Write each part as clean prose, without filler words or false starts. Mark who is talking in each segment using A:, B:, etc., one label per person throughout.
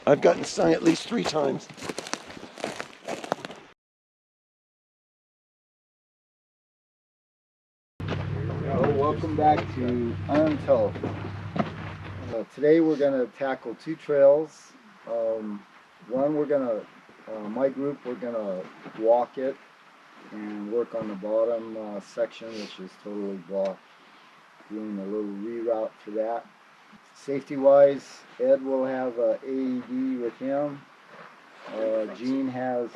A: I've gotten stung at least 3 times.
B: Hello, welcome back to Untelephone. Today we're going to tackle 2 trails. One, we're going to, my group, we're going to walk it and work on the bottom section, which is totally blocked. Doing a little reroute for that. Safety wise, Ed will have AED with him. Gene has,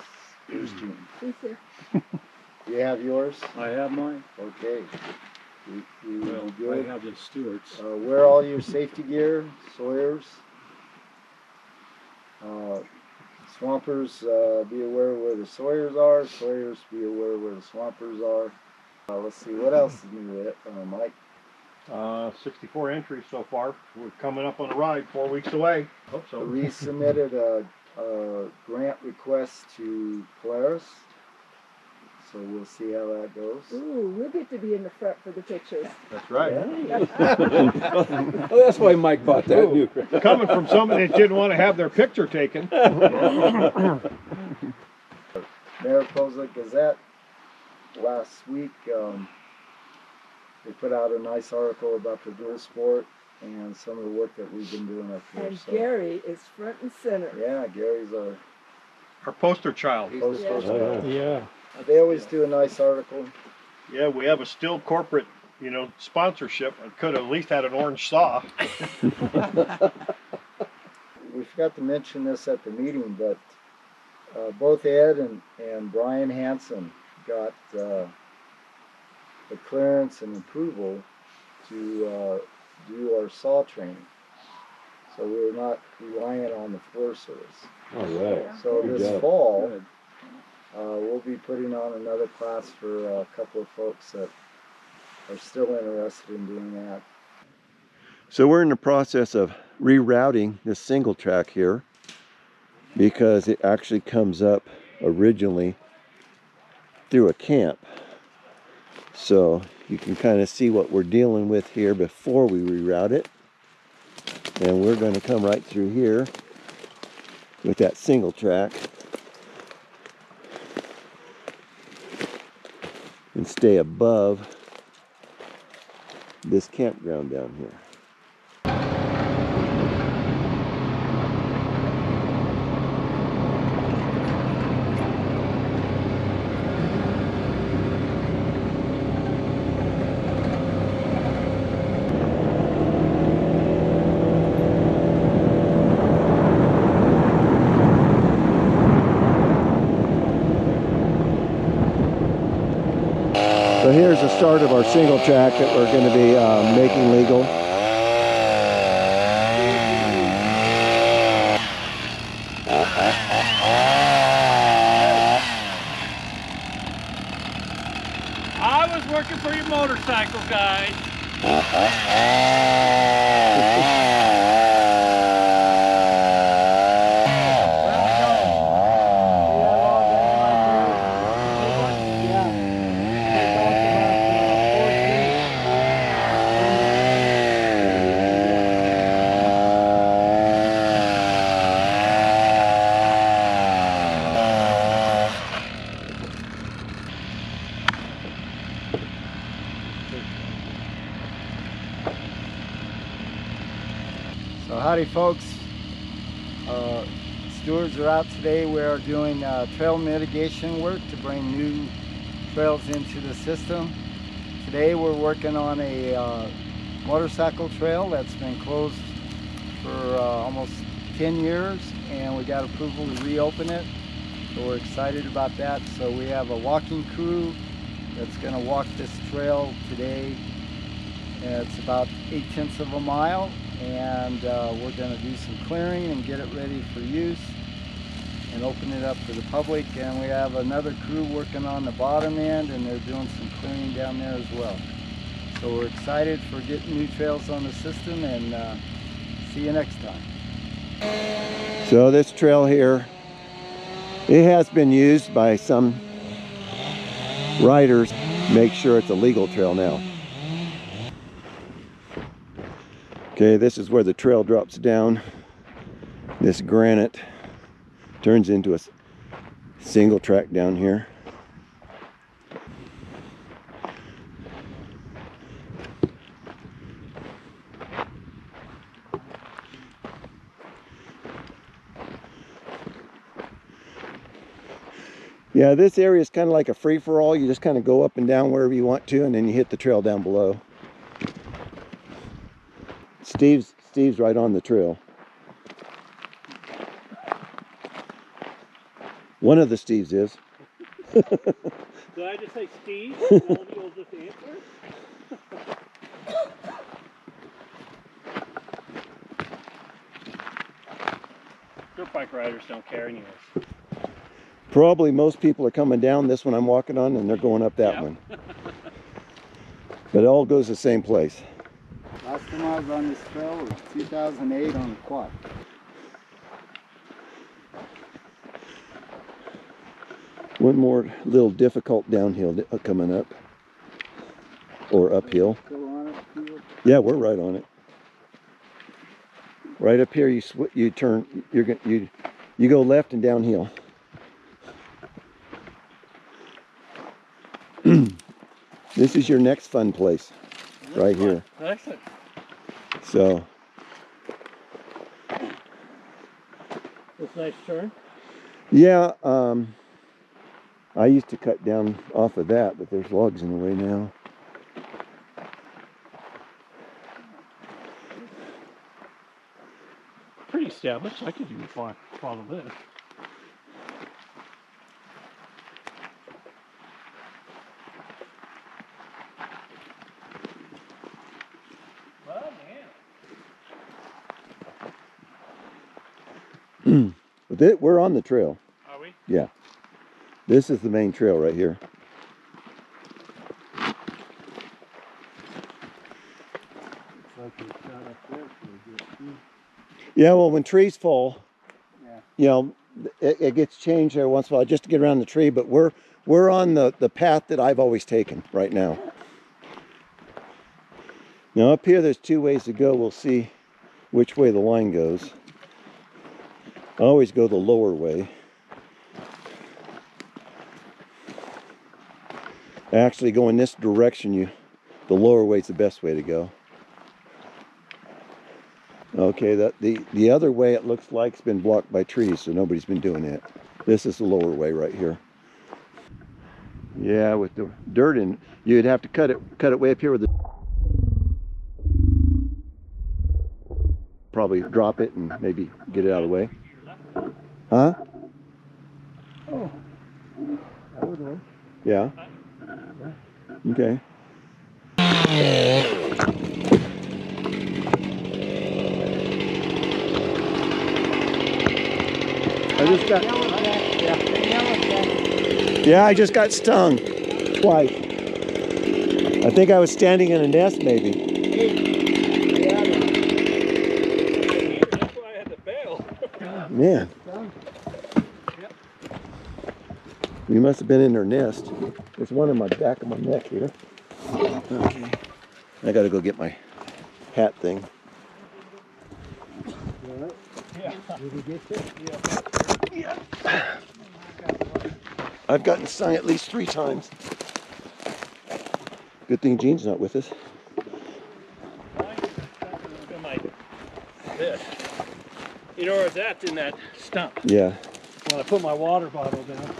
B: where's Gene?
C: He's here.
B: You have yours?
D: I have mine.
B: Okay.
D: Well,
B: good.
D: I have the Stewart's.
B: Wear all your safety gear, Sawyers. Swampers, be aware where the Sawyers are. Sawyers, be aware where the Swampers are. Let's see, what else is new, Mike?
E: 64 entries so far. We're coming up on a ride, 4 weeks away. Hope so.
B: We submitted a grant request to Polaris, so we'll see how that goes.
C: Ooh, we'll get to be in the front for the pictures.
E: That's right.
D: Oh, that's why Mike bought that
E: Ooh, coming from somebody that didn't want to have their picture taken.
B: Mariposa Gazette last week, they put out a nice article about the dual sport and some of the work that we've been doing up here.
C: And
B: so.
C: Gary is front and center.
B: Yeah, Gary's
E: Our poster child.
D: Yeah.
B: They always do a nice article.
E: Yeah, we have a still corporate, sponsorship. I could have at least had an orange saw.
B: We forgot to mention this at the meeting, but both Ed and Brian Hansen got the clearance and approval to do our saw training. So we're not relying on the Forest Service.
D: All right.
B: So
D: Good
B: this
D: job.
B: fall,
D: Good.
B: we'll be putting on another class for a couple of folks that are still interested in doing that.
A: So we're in the process of rerouting this single track here because it actually comes up originally through a camp. So you can kind of see what we're dealing with here before we reroute it. And we're going to come right through here with that single track and stay above this campground down here. So here's the start of our single track that we're going to be making legal.
D: I was working for your motorcycle guy.
B: So howdy folks, stewards are out today. We are doing trail mitigation work to bring new trails into the system. Today we're working on a motorcycle trail that's been closed for almost 10 years and we got approval to reopen it. So we're excited about that. So we have a walking crew that's going to walk this trail today. It's about 0.8 of a mile. And we're going to do some clearing and get it ready for use and open it up to the public. And we have another crew working on the bottom end and they're doing some clearing down there as well. So we're excited for getting new trails on the system and see you next time.
A: So this trail here, it has been used by some riders. Make sure it's a legal trail now. Okay, this is where the trail drops down This granite turns into a single track down here. Yeah, this area is kind of like a free-for-all. You just kind of go up and down wherever you want to, and then you hit the trail down below. Steve's right on the trail. One of the Steves is.
D: Did I just say Steve? All of you will just answer? Dirt bike riders don't care anyways.
A: Probably most people are coming down this one I'm walking on, and they're going up that one. But it all goes the same place.
B: Last time I was on this trail was 2008 on the quad.
A: One more little difficult downhill coming up, or uphill.
B: Go on it, Peter.
A: Yeah, we're right on it. Right up here, you turn. You go left and downhill. This is your next fun place, right here.
D: Excellent.
A: So,
D: It's a nice turn.
A: yeah, I used to cut down off of that, but there's logs in the way now.
D: Pretty established. I could even follow this. Well, man.
A: We're on the trail.
D: Are we?
A: Yeah. This is the main trail right here. Yeah, well, when trees fall, you know, it gets changed every once in a while just to get around the tree, but we're on the path that I've always taken right now. Now up here, there's two ways to go. We'll see which way the line goes. I always go the lower way. Actually, go in this direction, the lower way is the best way to go. Okay, the other way it looks like it's been blocked by trees, so nobody's been doing it. This is the lower way right here. Yeah, with the dirt in, you'd have to cut it way up here with the. Probably drop it and maybe get it out of the way. Huh?
B: Oh, that would work.
A: Yeah. Okay. I just got stung twice. I think I was standing in a nest maybe.
D: That's why I had to bail.
A: Man. You must have been in their nest. There's one in my back of my neck here. Okay. I gotta go get my hat thing.
D: Yeah.
B: Did he get you?
A: Yeah. I've gotten stung at least 3 times. Good thing Gene's not with us.
D: This. You know where that's in that stump.
A: Yeah.
D: When I put my water bottle down.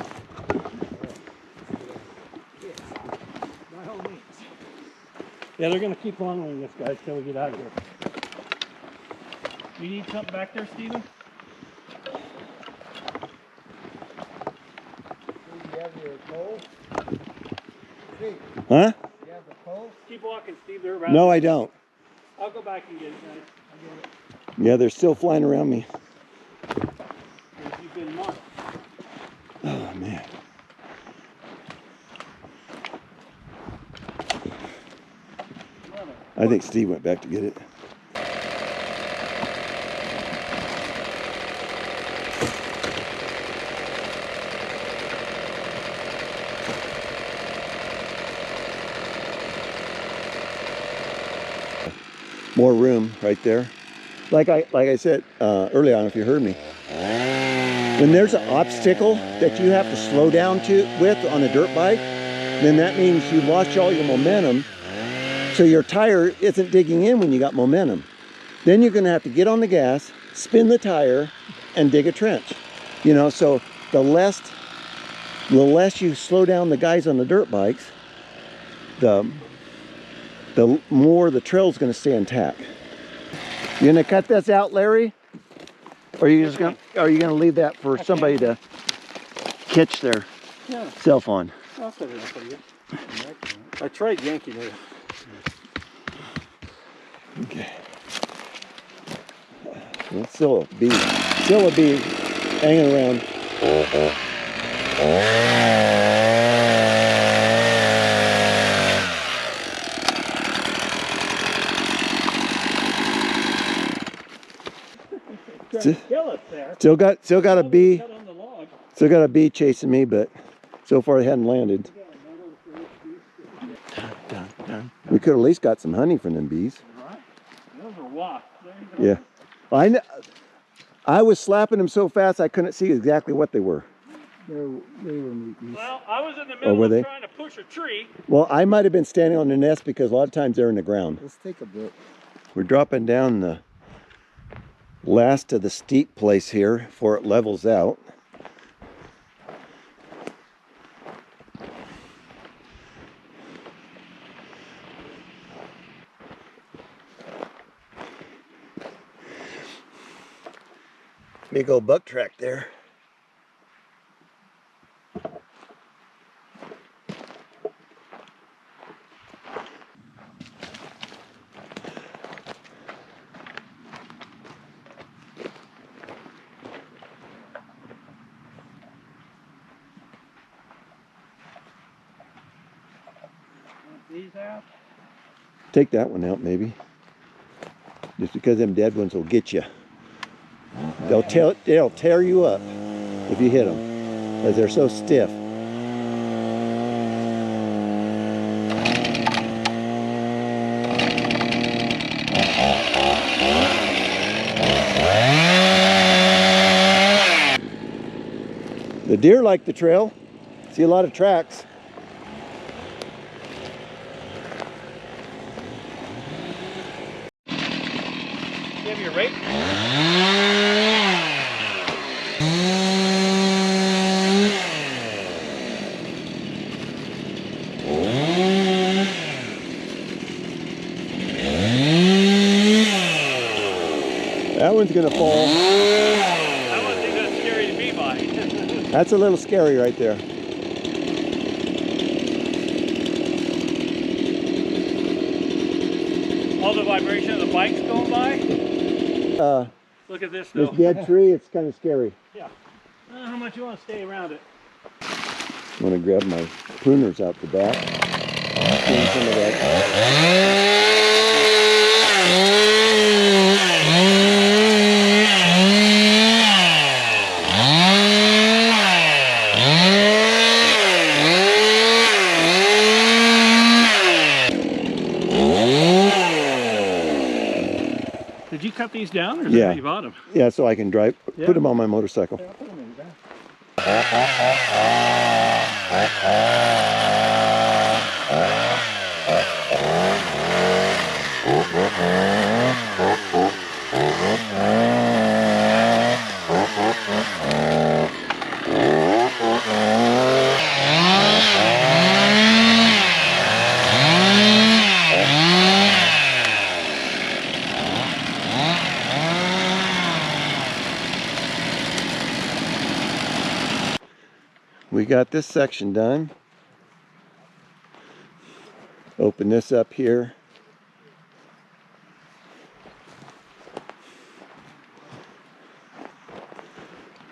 D: By all means. Yeah, they're gonna keep following this guy till we get out of here. You need something back there, Steven?
B: Do you have your pole? Steve,
A: Huh?
B: you have the pole?
D: Keep walking, Steve. They're around.
A: No, I don't.
D: I'll go back and get it, guys. I'll get it.
A: Yeah, they're still flying around me.
D: Because you've been marked.
A: Oh, man. I think Steve went back to get it. More room right there. like I said earlier, I don't know if you heard me. When there's an obstacle that you have to slow down with on a dirt bike, then that means you lost all your momentum. So your tire isn't digging in when you got momentum. Then you're gonna have to get on the gas, spin the tire, and dig a trench. You know, so the less you slow down the guys on the dirt bikes, the more the trail's gonna stay intact. You gonna cut this out, Larry? Or are you gonna leave that for somebody to catch their cell phone?
D: I'll cut it up for you. I tried yanking it.
A: Okay. It's still a bee hanging around.
D: Kill it there.
A: Still got a bee.
D: Cut on the log.
A: Still got a bee chasing me, but so far they hadn't landed. We could at least got some honey from them bees.
D: Right. Those are wasps. There you go.
A: Yeah. I was slapping them so fast I couldn't see exactly what they were.
B: They were neat bees.
D: Well, I was in the middle of trying to push a tree.
A: Well, I might have been standing on the nest because a lot of times they're in the ground.
B: Let's take a bit.
A: We're dropping down the last of the steep place here before it levels out. Big old buck track there.
D: These out.
A: Take that one out maybe. Just because them dead ones will get you. They'll tear you up if you hit them, because they're so stiff. The deer like the trail. See a lot of tracks.
D: Give you a rate.
A: That one's gonna fall.
D: That one's even scary to be by.
A: That's a little scary right there.
D: All the vibration of the bikes going by. Look at this though.
A: This dead tree, it's kind of scary.
D: Yeah. I don't know how much you want to stay around it.
A: I'm gonna grab my pruners out the back. Clean some of that.
D: Did you cut these down, or is that how you bought them?
A: Yeah, so I can drive, put them on my motorcycle.
D: Yeah, put them in the back.
A: We got this section done. Open this up here.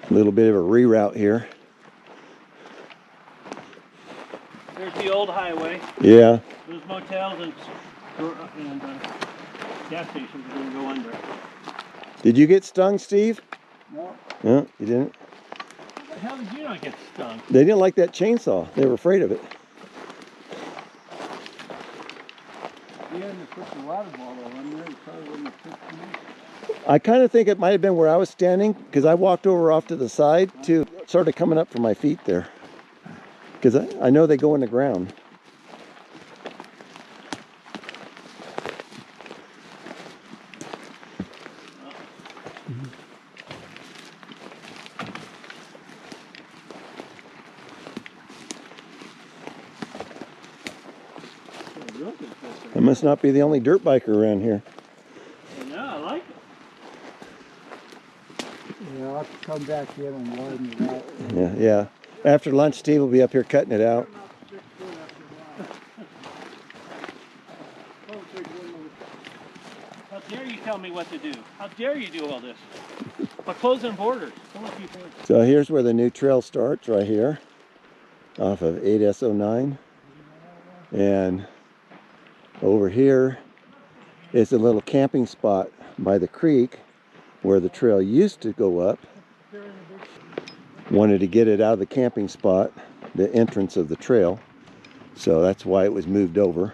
A: A little bit of a reroute here.
D: There's the old highway.
A: Yeah.
D: Those motels and gas stations are going to go under.
A: Did you get stung, Steve?
B: No.
A: No, you didn't?
D: How did you not get stung?
A: They didn't like that chainsaw. They were afraid of it.
B: You hadn't put the water bottle in there, it probably wouldn't have pushed me.
A: I kind of think it might have been where I was standing because I walked over off to the side to sort of coming up from my feet there. Because I know they go in the ground. I must not be the only dirt biker around here.
D: Yeah, I like it.
B: Yeah, I'll have to come back in and widen it out.
A: Yeah, yeah. After lunch, Steve will be up here cutting it out.
D: How dare you tell me what to do? How dare you do all this? By closing borders. Don't let people in.
A: So here's where the new trail starts, right here, off of 8S09. And over here is a little camping spot by the creek where the trail used to go up. Wanted to get it out of the camping spot, the entrance of the trail. So that's why it was moved over.